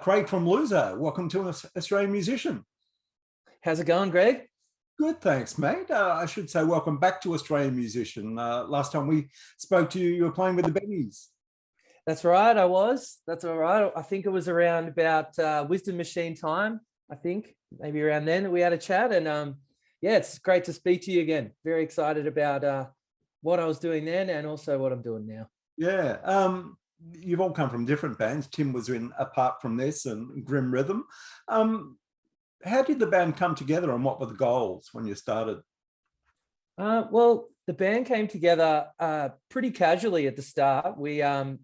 Craig from Loser, welcome to us, Australian musician. How's it going, Greg? Good, thanks, mate. I should say welcome back to Australian musician. Last time we spoke to you, you were playing with the Bennies. That's right, I was. That's all right. I think it was around about Wisdom Machine time, I think, maybe around then that we had a chat. And yeah, it's great to speak to you again. Very excited about what I was doing then and also what I'm doing now. Yeah. You've all come from different bands. Tim was in Apart From This and Grim Rhythm. How did the band come together and what were the goals when you started? Well, the band came together pretty casually at the start.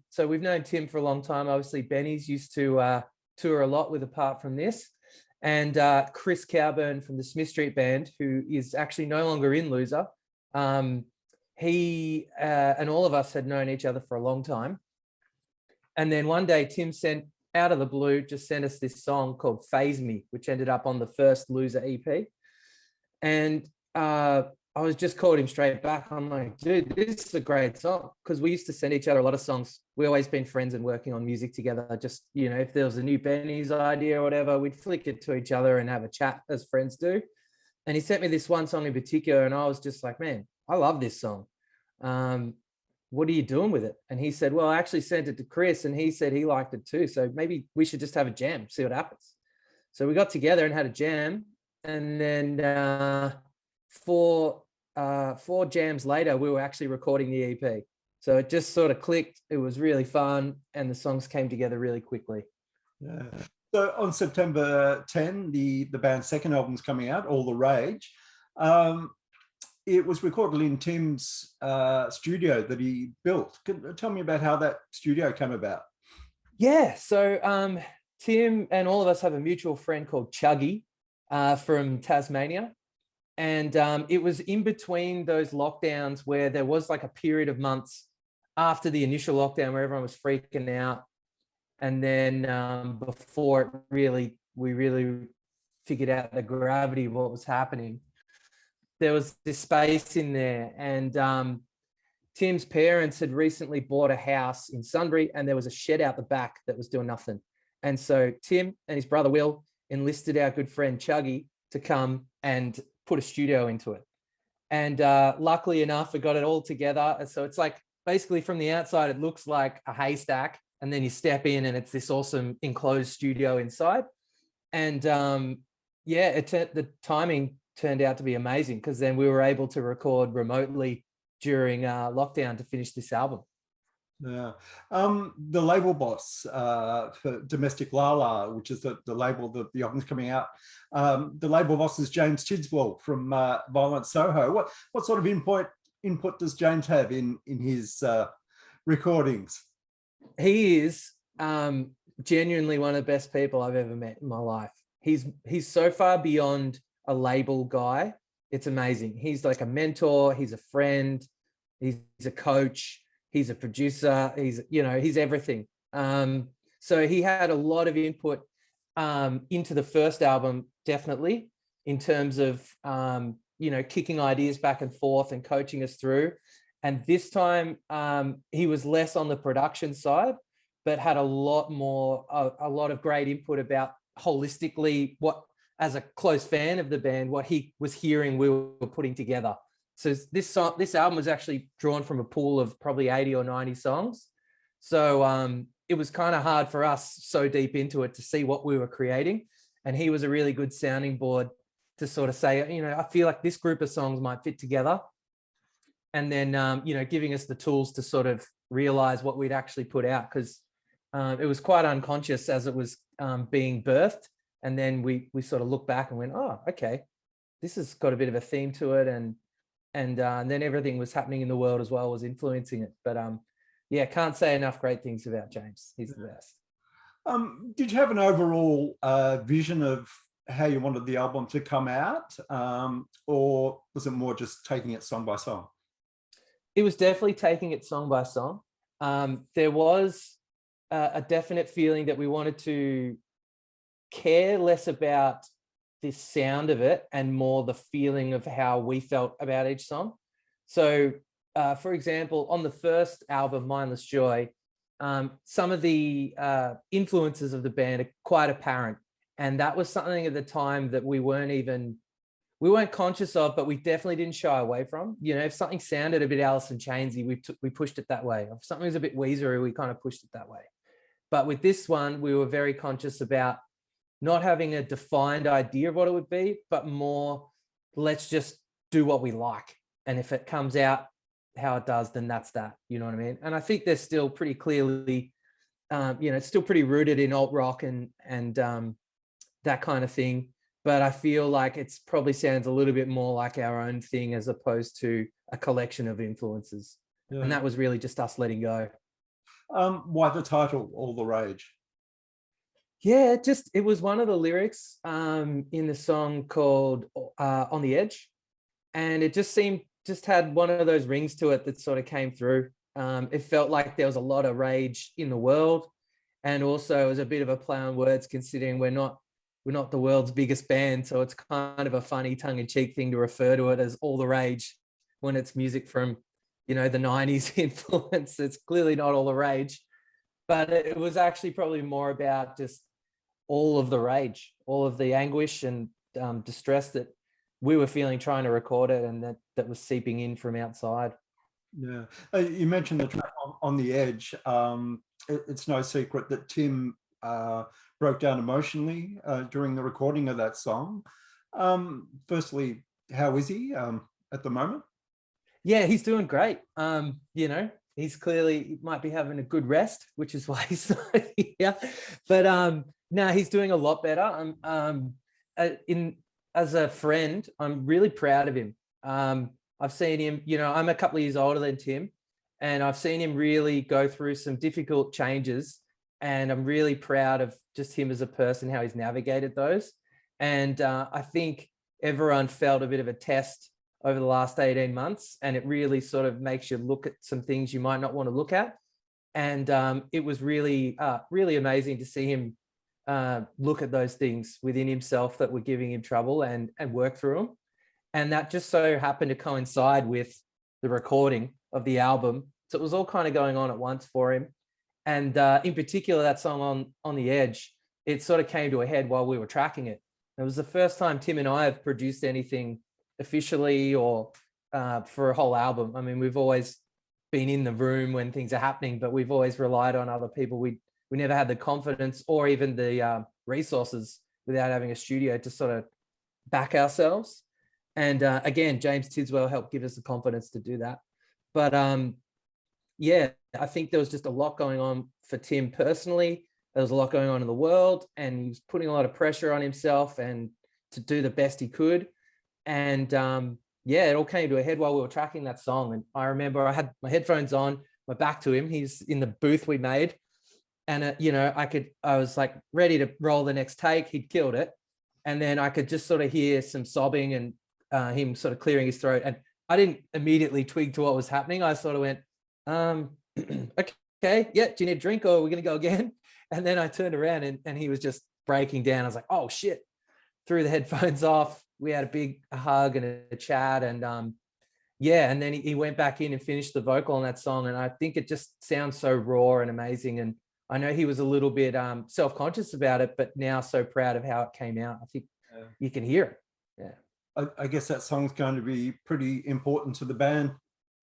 So we've known Tim for a long time. Obviously, Benny's used to tour a lot with Apart From This. And Chris Cowburn from the Smith Street Band, who is actually no longer in Loser. He and all of us had known each other for a long time. And then one day, Tim sent out of the blue, just sent us this song called Phase Me, which ended up on the first Loser EP. And I was just called him straight back. I'm like, dude, this is a great song. Because we used to send each other a lot of songs. We always been friends and working on music together. Just, you know, if there was a new Benny's idea or whatever, we'd flick it to each other and have a chat as friends do. And he sent me this one song in particular. And I was just like, man, I love this song. What are you doing with it? And he said, well, I actually sent it to Chris and he said he liked it too. So maybe we should just have a jam, see what happens. So we got together and had a jam. And then four jams later, we were actually recording the EP. So it just sort of clicked. It was really fun. And the songs came together really quickly. Yeah. So on September 10, the band's second album's coming out, All the Rage. It was recorded in Tim's studio that he built. Tell me about how that studio came about. Yeah, so Tim and all of us have a mutual friend called Chuggy from Tasmania. And it was in between those lockdowns where there was like a period of months after the initial lockdown where everyone was freaking out. And then before we really figured out the gravity of what was happening. There was this space in there, and Tim's parents had recently bought a house in Sunbury, and there was a shed out the back that was doing nothing. And so Tim and his brother Will enlisted our good friend Chuggy to come and put a studio into it. And luckily enough, we got it all together. And so it's like basically from the outside, it looks like a haystack, and then you step in, and it's this awesome enclosed studio inside. And yeah, the timing turned out to be amazing because then we were able to record remotely during lockdown to finish this album. Yeah. The label boss for Domestic Lala, which is the label that the album's coming out, the label boss is James Tidswell from Violent Soho. What sort of input does James have in his recordings? He is genuinely one of the best people I've ever met in my life. He's so far beyond a label guy. It's amazing. He's like a mentor. He's a friend. He's a coach. He's a producer. He's everything. So he had a lot of input into the first album, definitely, in terms of, kicking ideas back and forth and coaching us through. And this time he was less on the production side, but had a lot of great input about holistically as a close fan of the band, what he was hearing we were putting together. So this album was actually drawn from a pool of probably 80 or 90 songs. So it was kind of hard for us so deep into it to see what we were creating. And he was a really good sounding board to sort of say, I feel like this group of songs might fit together. And then, giving us the tools to sort of realize what we'd actually put out, because it was quite unconscious as it was being birthed. And then we sort of looked back and went, oh, okay, this has got a bit of a theme to it. And then everything was happening in the world as well was influencing it. But yeah, can't say enough great things about James. He's the best. Did you have an overall vision of how you wanted the album to come out? Or was it more just taking it song by song? It was definitely taking it song by song. There was a definite feeling that we wanted to care less about the sound of it and more the feeling of how we felt about each song. So for example, on the first album, Mindless Joy, some of the influences of the band are quite apparent. And that was something at the time that we weren't conscious of, but we definitely didn't shy away from. You know, if something sounded a bit Alice in Chainsy, we pushed it that way. If something was a bit Weezery, we kind of pushed it that way. But with this one, we were very conscious about not having a defined idea of what it would be, but more, let's just do what we like. And if it comes out how it does, then that's that. You know what I mean? And I think they're still pretty clearly, it's still pretty rooted in alt rock and that kind of thing. But I feel like it's probably sounds a little bit more like our own thing as opposed to a collection of influences. Yeah. And that was really just us letting go. Why the title, All the Rage? Yeah, it was one of the lyrics in the song called On the Edge. And it just had one of those rings to it that sort of came through. It felt like there was a lot of rage in the world. And also it was a bit of a play on words considering we're not the world's biggest band. So it's kind of a funny tongue-in-cheek thing to refer to it as All the Rage when it's music from, the 90s influence. It's clearly not all the rage, but it was actually probably more about just all of the rage, all of the anguish and distress that we were feeling trying to record it, and that was seeping in from outside. Yeah. You mentioned the track on the Edge. It's no secret that Tim broke down emotionally during the recording of that song. Firstly, how is he at the moment? Yeah, he's doing great. He's clearly might be having a good rest, which is why he's not here. But no, he's doing a lot better. As a friend, I'm really proud of him. I've seen him, I'm a couple of years older than Tim, and I've seen him really go through some difficult changes. And I'm really proud of just him as a person, how he's navigated those. And I think everyone felt a bit of a test over the last 18 months, and it really sort of makes you look at some things you might not want to look at. And it was really, really amazing to see him look at those things within himself that were giving him trouble and work through them. And that just so happened to coincide with the recording of the album. So it was all kind of going on at once for him. And in particular, that song on the Edge, it sort of came to a head while we were tracking it. It was the first time Tim and I have produced anything officially or for a whole album. I mean, we've always been in the room when things are happening, but we've always relied on other people. We never had the confidence or even the resources without having a studio to sort of back ourselves. And again, James Tidswell helped give us the confidence to do that. But yeah, I think there was just a lot going on for Tim personally. There was a lot going on in the world, and he was putting a lot of pressure on himself and to do the best he could. And yeah, it all came to a head while we were tracking that song. And I remember I had my headphones on, my back to him. He's in the booth we made. And, I was like ready to roll the next take. He'd killed it. And then I could just sort of hear some sobbing and him sort of clearing his throat. And I didn't immediately twig to what was happening. I sort of went, okay, yeah, do you need a drink or are we going to go again? And then I turned around and he was just breaking down. I was like, oh shit, threw the headphones off. We had a big hug and a chat, and yeah, and then he went back in and finished the vocal on that song. And I think it just sounds so raw and amazing. And I know he was a little bit self-conscious about it, but now so proud of how it came out. I think you can hear it. Yeah. I guess that song's going to be pretty important to the band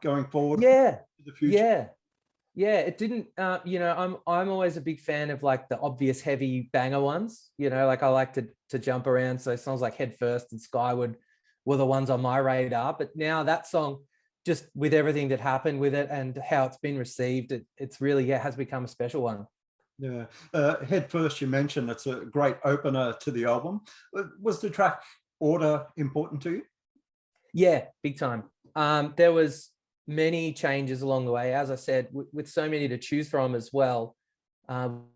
going forward. Yeah. To the future. Yeah. It didn't, I'm always a big fan of like the obvious heavy banger ones, like I like to jump around. So songs like Head First and Skyward were the ones on my radar. But now that song, just with everything that happened with it and how it's been received, it's really, has become a special one. Yeah. Head First, you mentioned, it's a great opener to the album. Was the track order important to you? Yeah, big time. There was many changes along the way. As I said, with so many to choose from as well,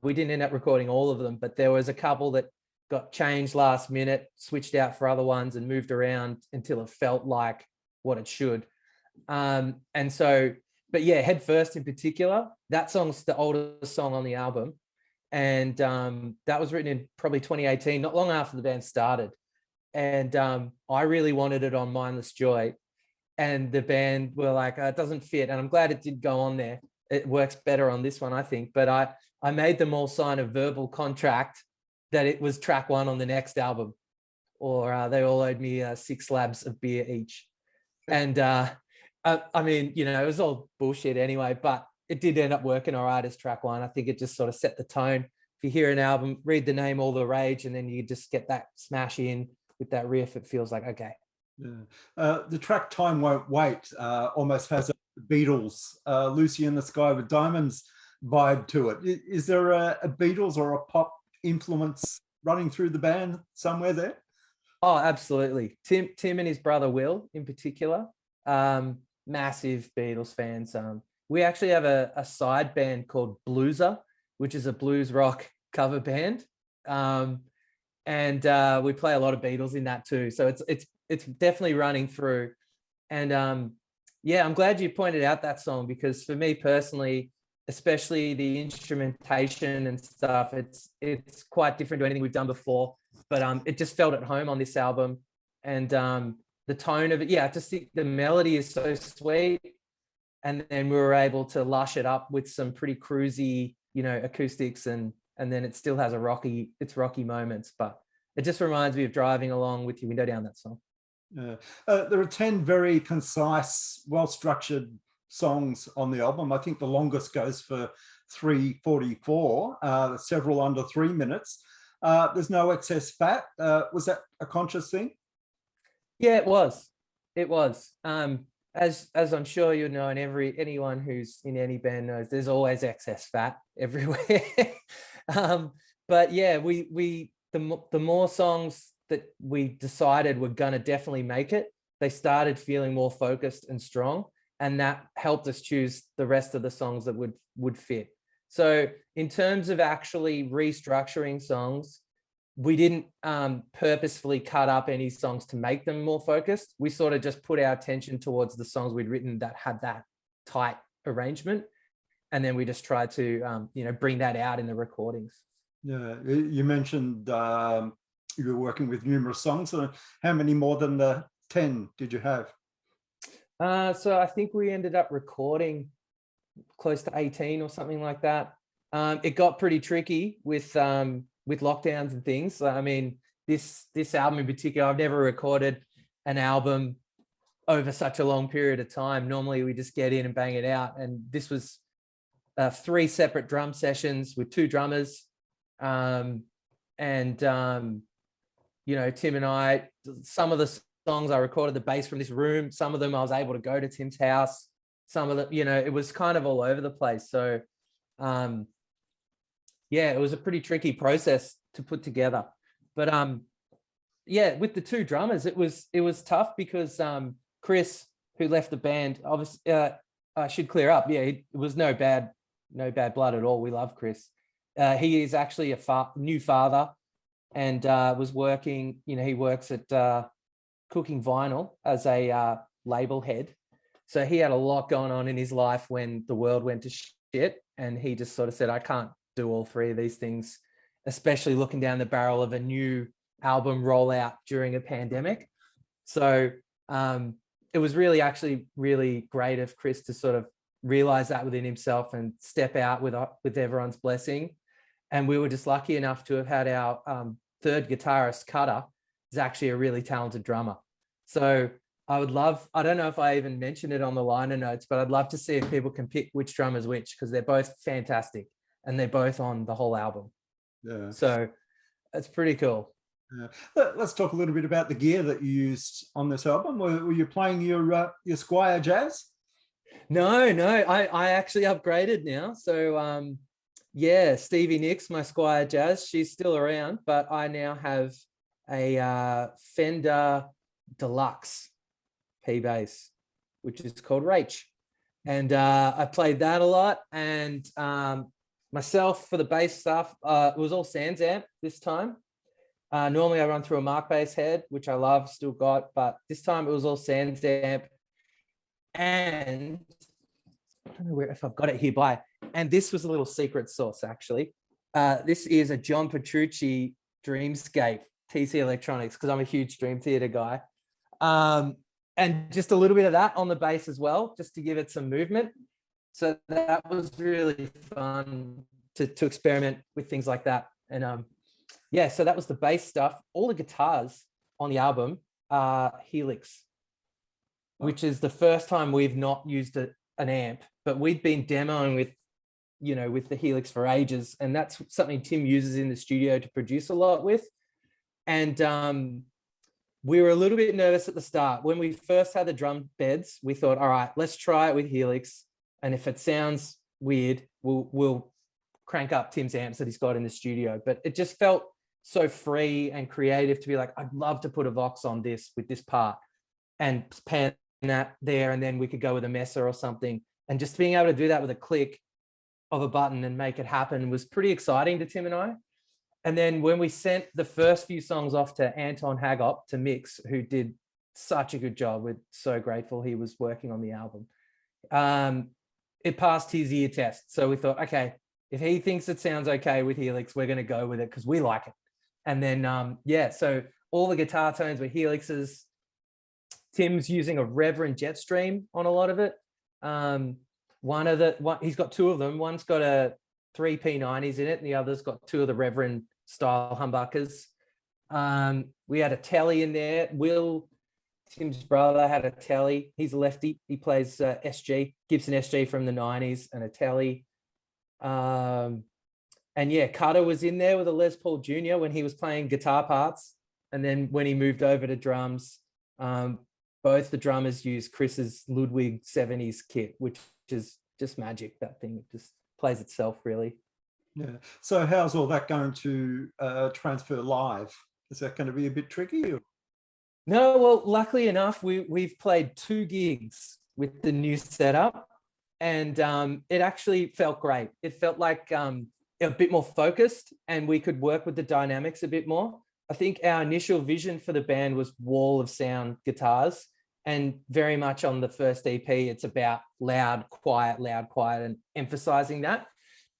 we didn't end up recording all of them, but there was a couple that got changed last minute, switched out for other ones and moved around until it felt like what it should. And so, but yeah, Head First in particular, that song's the oldest song on the album. And that was written in probably 2018, not long after the band started. And I really wanted it on Mindless Joy. And the band were like, it doesn't fit. And I'm glad it did go on there. it works better on this one, I think. But I made them all sign a verbal contract that it was track 1 on the next album, or they all owed me 6 slabs of beer each. And I mean, you know, it was all bullshit anyway, but it did end up working all right as track 1. I think it just sort of set the tone. If you hear an album, read the name All the Rage, and then you just get that smash in with that riff, it feels like, okay. Yeah. The track Time Won't Wait almost has a Beatles, Lucy in the Sky with Diamonds vibe to it. Is there a Beatles or a pop influence running through the band somewhere there? Oh, absolutely. Tim and his brother Will in particular, massive Beatles fans. We actually have a side band called Blueser, which is a blues rock cover band. And we play a lot of Beatles in that too. So it's definitely running through. And yeah, I'm glad you pointed out that song, because for me personally, especially the instrumentation and stuff, it's quite different to anything we've done before. But it just felt at home on this album. And the tone of it, yeah, just the melody is so sweet. And then we were able to lush it up with some pretty cruisy, you know, acoustics, and then it still has rocky moments, but it just reminds me of driving along with your window down, that song. There are 10 very concise, well-structured songs on the album. I think the longest goes for 3:44, several under 3 minutes. There's no excess fat. Was that a conscious thing? Yeah, it was. As I'm sure you know, and anyone who's in any band knows, there's always excess fat everywhere. But yeah, the more songs that we decided were gonna definitely make it, they started feeling more focused and strong, and that helped us choose the rest of the songs that would fit. So in terms of actually restructuring songs, we didn't purposefully cut up any songs to make them more focused. We sort of just put our attention towards the songs we'd written that had that tight arrangement. And then we just tried to, you know, bring that out in the recordings. Yeah, you mentioned you were working with numerous songs. So how many more than the 10 did you have? So I think we ended up recording close to 18 or something like that. It got pretty tricky with lockdowns and things. I mean, this album in particular, I've never recorded an album over such a long period of time. Normally we just get in and bang it out. And this was 3 separate drum sessions with 2 drummers. You know, Tim and I, some of the songs I recorded the bass from this room. Some of them I was able to go to Tim's house. Some of them, you know, it was kind of all over the place. So, yeah, it was a pretty tricky process to put together. But yeah, with the 2 drummers, it was tough because Chris, who left the band, obviously, I should clear up. Yeah, it was no bad blood at all. We love Chris. He is actually a new father, and was working. You know, he works at Cooking Vinyl as a label head. So he had a lot going on in his life when the world went to shit, and he just sort of said, I can't do all 3 of these things, especially looking down the barrel of a new album rollout during a pandemic. So it was really great of Chris to sort of realize that within himself and step out with everyone's blessing. And we were just lucky enough to have had our 3rd guitarist, Cutter, is actually a really talented drummer. So I don't know if I even mentioned it on the liner notes, but I'd love to see if people can pick which drummer's which, because they're both fantastic and they're both on the whole album. Yeah. So that's pretty cool. Yeah. Let's talk a little bit about the gear that you used on this album. Were you playing your Squier Jazz? No, I actually upgraded now. So yeah, Stevie Nicks, my Squier Jazz, she's still around, but I now have a Fender Deluxe P bass, which is called Rach. And I played that a lot. And myself for the bass stuff, it was all Sans amp this time. Normally I run through a Mark bass head, which I love, still got, but this time it was all Sans amp. And I don't know if I've got it here by, and this was a little secret sauce actually. This is a John Petrucci Dreamscape TC Electronics, because I'm a huge Dream Theater guy. And just a little bit of that on the bass as well, just to give it some movement. So that was really fun to experiment with things like that. And yeah, so that was the bass stuff. All the guitars on the album are Helix, which is the first time we've not used an amp, but we'd been demoing with, with the Helix for ages. And that's something Tim uses in the studio to produce a lot with. And we were a little bit nervous at the start. When we first had the drum beds, we thought, all right, let's try it with Helix. And if it sounds weird, we'll crank up Tim's amps that he's got in the studio. But it just felt so free and creative to be like, I'd love to put a Vox on this with this part and pan that there, and then we could go with a Messer or something. And just being able to do that with a click of a button and make it happen was pretty exciting to Tim and I. And then when we sent the first few songs off to Anton Hagop to mix, who did such a good job, we're so grateful he was working on the album. It passed his ear test. So we thought, okay, if he thinks it sounds okay with Helix, we're going to go with it because we like it. And then, yeah, so all the guitar tones were Helixes. Tim's using a Reverend Jetstream on a lot of it. He's got two of them. One's got a 3 P90s in it, and the other's got two of the Reverend style humbuckers. We had a telly in there. Will, Tim's brother, had a telly. He's a lefty. He plays SG, Gibson SG from the 90s, and a telly. And yeah, Cutter was in there with a Les Paul Jr. when he was playing guitar parts. And then when he moved over to drums, both the drummers used Chris's Ludwig 70s kit, which is just magic. That thing just plays itself, really. Yeah. So how's all that going to transfer live? Is that going to be a bit tricky? Or? No, well, luckily enough, we've played 2 gigs with the new setup, and it actually felt great. It felt like a bit more focused, and we could work with the dynamics a bit more. I think our initial vision for the band was wall of sound guitars, and very much on the first EP, it's about loud, quiet, and emphasizing that.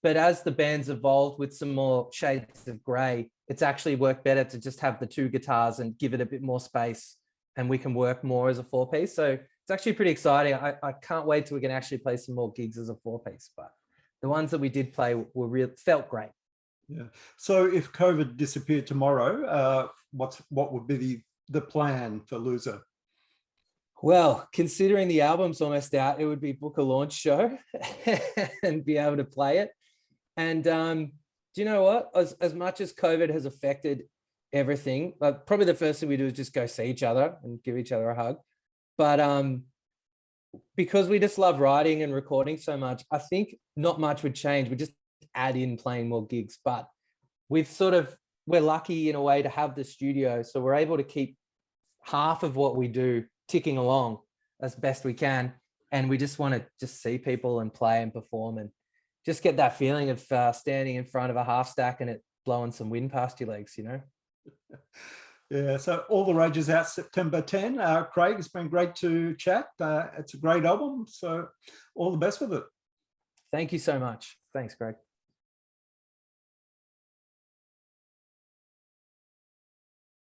But as the band's evolved with some more shades of gray, it's actually worked better to just have the 2 guitars and give it a bit more space, and we can work more as a 4-piece. So it's actually pretty exciting. I can't wait till we can actually play some more gigs as a 4-piece, but the ones that we did play felt great. Yeah. So if COVID disappeared tomorrow, what would be the plan for Loser? Well, considering the album's almost out, it would be book a launch show and be able to play it. And do you know what? As much as COVID has affected everything, probably the first thing we do is just go see each other and give each other a hug. But because we just love writing and recording so much, I think not much would change. We just add in playing more gigs. But we're lucky in a way to have the studio, so we're able to keep half of what we do ticking along as best we can. And we just want to just see people and play and perform and just get that feeling of standing in front of a half stack and it blowing some wind past your legs, Yeah, so All the Rage is out September 10. Craig, it's been great to chat. It's a great album, so all the best with it. Thank you so much. Thanks, Greg.